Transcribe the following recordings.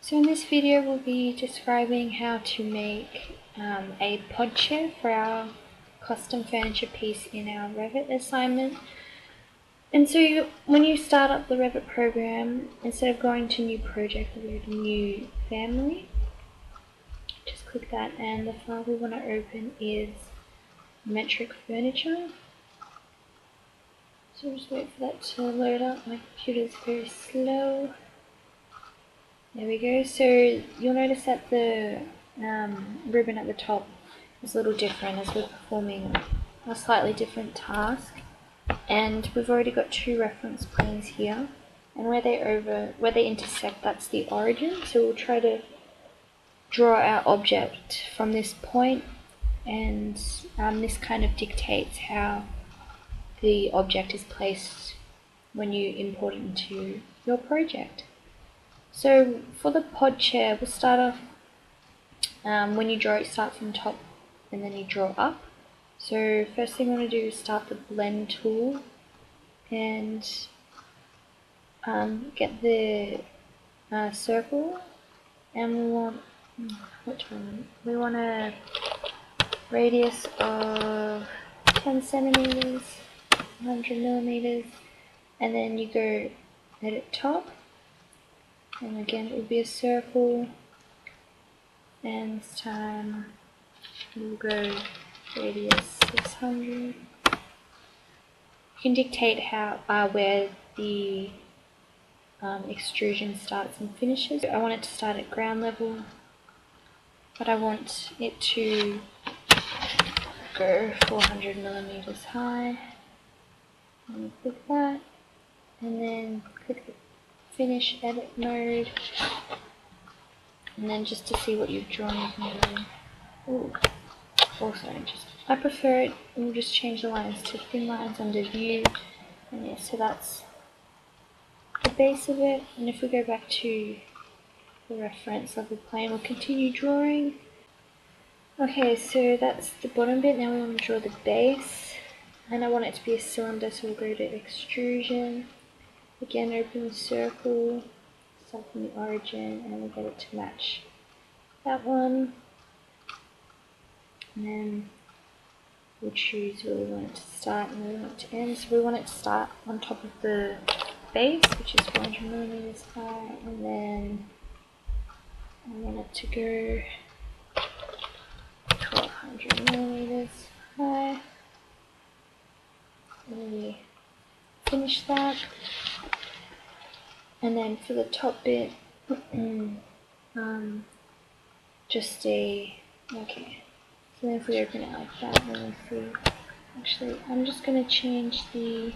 So in this video we'll be describing how to make a pod chair for our custom furniture piece in our Revit assignment. And so when you start up the Revit program, instead of going to new project, we'll go to new family. Just click that, and the file we want to open is metric furniture. So just wait for that to load up. My computer's very slow. There we go. So you'll notice that the ribbon at the top is a little different as we're performing a slightly different task. And we've already got two reference planes here, and where they intersect, that's the origin. So we'll try to draw our object from this point, and this kind of dictates how the object is placed when you import it into your project. So for the pod chair, we'll start off, when you draw it, start from top and then you draw up. So first thing we want to do is start the blend tool and get the circle, and we want a radius of 10 centimeters, 100 millimeters, and then you go edit top, and again it will be a circle, and this time we'll go radius 600. You can dictate how where the extrusion starts and finishes. I want it to start at ground level, but I want it to go 400 millimeters high. And click that, and then click the finish edit mode, and then just to see what you've drawn, you can go, I prefer it, we'll just change the lines to thin lines under view, and yeah, so that's the base of it. And if we go back to the reference level plane, we'll continue drawing. Okay, so that's the bottom bit. Now we want to draw the base, and I want it to be a cylinder, so we'll go to extrusion. Again, open the circle, start from the origin, and we'll get it to match that one. And then we'll choose where we want it to start and where we want it to end. So we want it to start on top of the base, which is 400 millimeters high, and then I want it to go 1200 millimeters high. And then we finish that. And then for the top bit, just okay. So then if we open it like that, then we see, actually, I'm just going to change the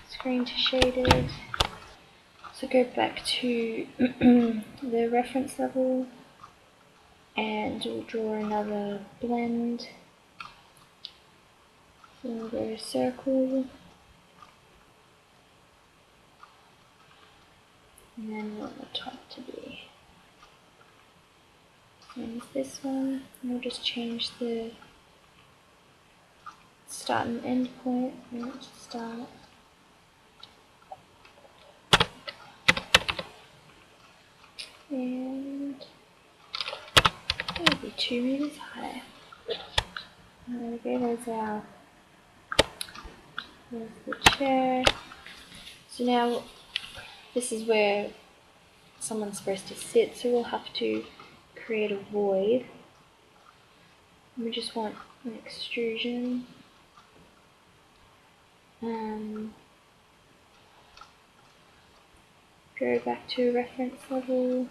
screen to shaded. So go back to the reference level, and we'll draw another blend. Then we'll go to circle, and then we want the top to be same as this one. And we'll just change the start and end point. We want to start and it'll be 2 meters high. There we go, there's the chair. So now this is where someone's supposed to sit, so we'll have to create a void. We just want an extrusion. Go back to reference level.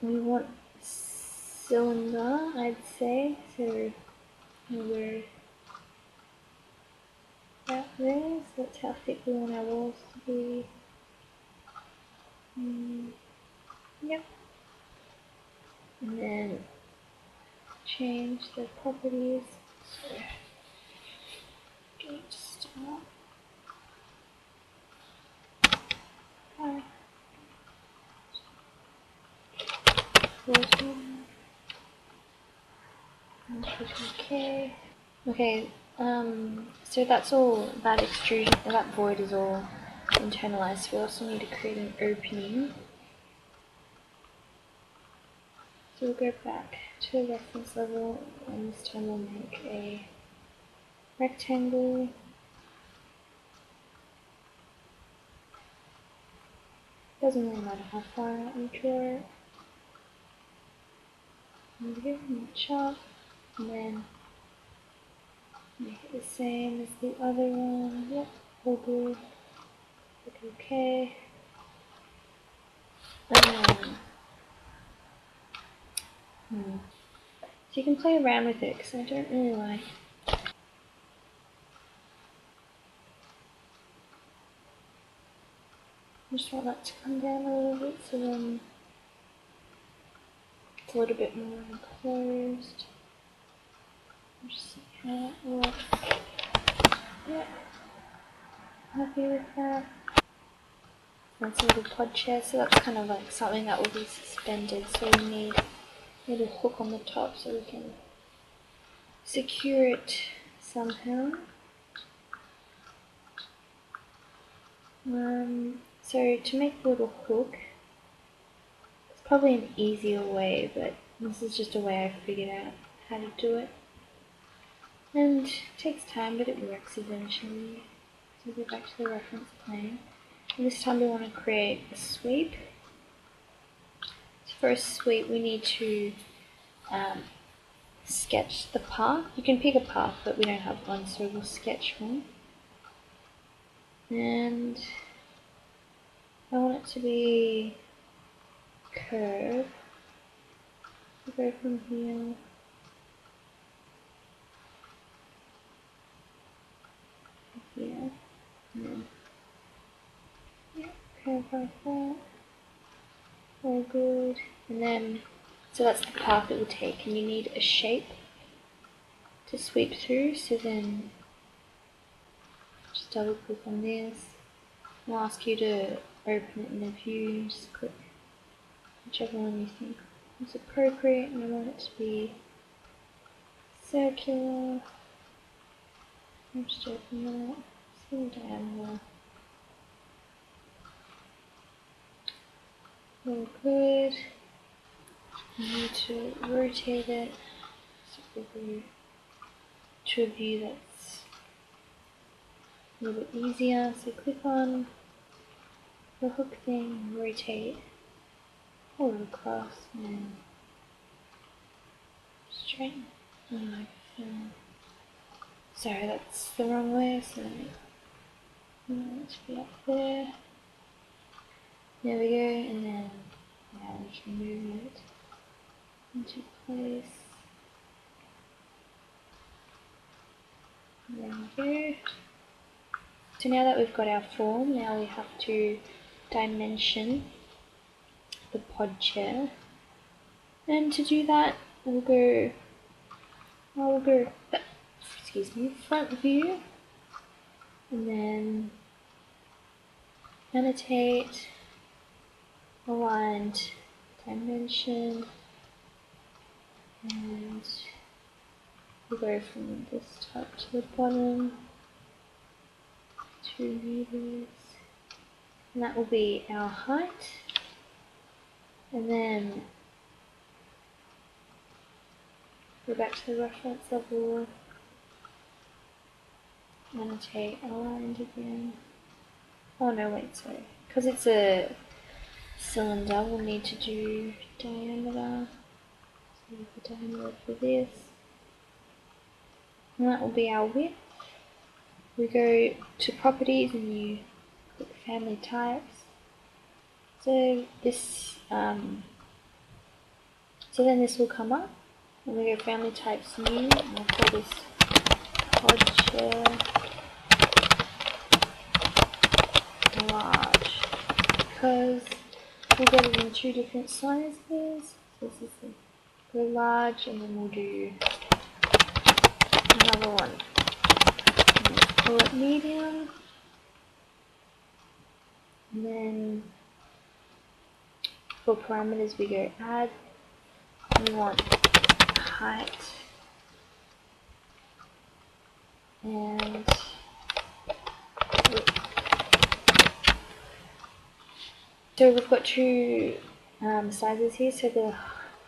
We want cylinder, I'd say, so we're that there, so that's how thick we want our walls to be. Yep. And then change the properties. So get start. Okay. Okay. So that's all. That extrusion, that void is all internalize, we also need to create an opening. So we'll go back to the reference level, and this time we'll make a rectangle. Doesn't really matter how far out you draw it. And here, match up, and then make it the same as the other one. Yep, all good. Click OK. And then, so you can play around with it because I don't really like. I just want that to come down a little bit so then it's a little bit more enclosed. Just see how that works. Yep, happy with that. That's a little pod chair, so that's kind of like something that will be suspended, so we need a little hook on the top so we can secure it somehow. So to make a little hook, it's probably an easier way, but this is just a way I figured out how to do it. And it takes time, but it works eventually. So go back to the reference plane. And this time we want to create a sweep. So for a sweep we need to sketch the path. You can pick a path, but we don't have one, so we'll sketch one. And I want it to be curved. We'll go from here. Here. And then, yeah, curve like that. All good. And then, so that's the path it will take, and you need a shape to sweep through, so then just double click on this. I'll ask you to open it in the view, just click whichever one you think is appropriate, and I want it to be circular. I'll just open that, see the diameter. All good. You need to rotate it so we'll go to a view that's a little bit easier. So click on the hook thing, rotate all across, and straighten. Sorry, that's the wrong way, so I want it to be up there. There we go, and then now we can move it into place. There we go. So now that we've got our form, now we have to dimension the pod chair. And to do that, I'll go excuse me, front view, and then annotate, aligned dimension, and we'll go from this top to the bottom, 2 meters, and that will be our height. And then go back to the reference level, annotate, aligned again. Oh no, wait, sorry. Because it's a cylinder, we'll need to do diameter. So the diameter for this. And that will be our width. We go to properties and you click family types. So this, so then this will come up. And we go family types new, and I'll call this pod chair large, because we'll get it in 2 different sizes. So this is the large, and then we'll do another one. And let's call it medium. And then for parameters we go add. We want height and width. So we've got two sizes here. So the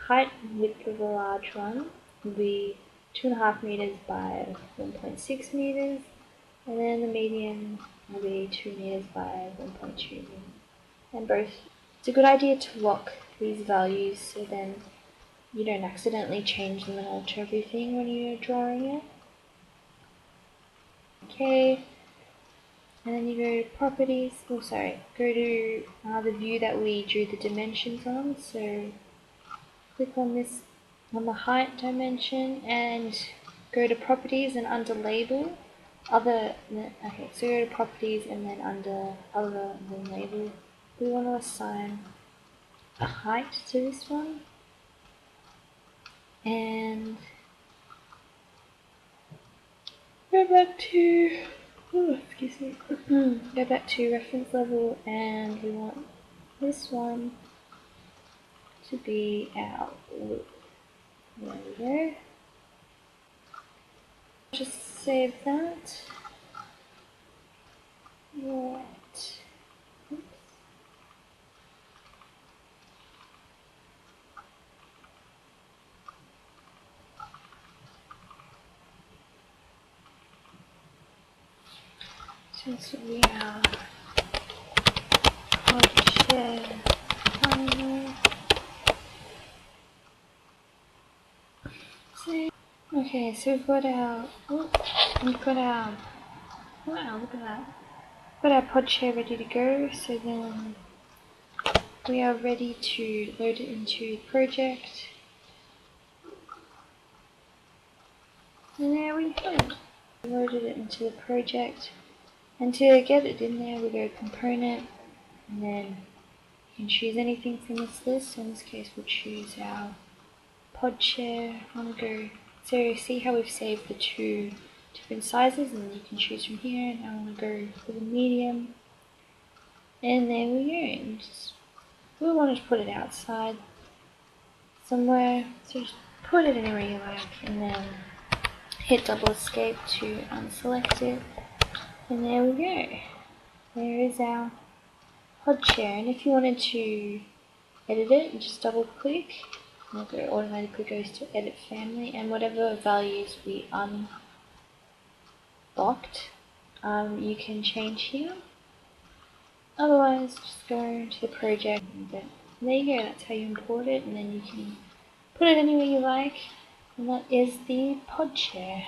height and width of the large one will be 2.5 meters by 1.6 meters, and then the medium will be 2 meters by 1.2 meters. And both, it's a good idea to lock these values so then you don't accidentally change them and alter everything when you're drawing it. Okay, and then you go to properties, go to the view that we drew the dimensions on. So click on this, on the height dimension, and go to properties, and under label, okay, so go to properties and then under other than label, we want to assign a height to this one, and go back to, excuse me, go back to reference level, and we want this one to be our width. There we go. Just save that. Right. Oops. So this will be our pod share final. Okay, so we've got our, wow, look at that. Got our pod share ready to go, so then we are ready to load it into the project. And there we go. Loaded it into the project. And to get it in there, we go component, and then you can choose anything from this list. So in this case, we'll choose our pod share. I want to go, so see how we've saved the two different sizes, and you can choose from here. And I want to go for the medium, and there we go. And we want to put it outside somewhere, so just put it anywhere you like, and then hit double escape to unselect it, and there we go. There is our pod share, and if you wanted to edit it, you just double click, and it automatically goes to edit family, and whatever values we unlocked, you can change here. Otherwise, just go to the project, and there you go, that's how you import it, and then you can put it anywhere you like, and that is the pod share.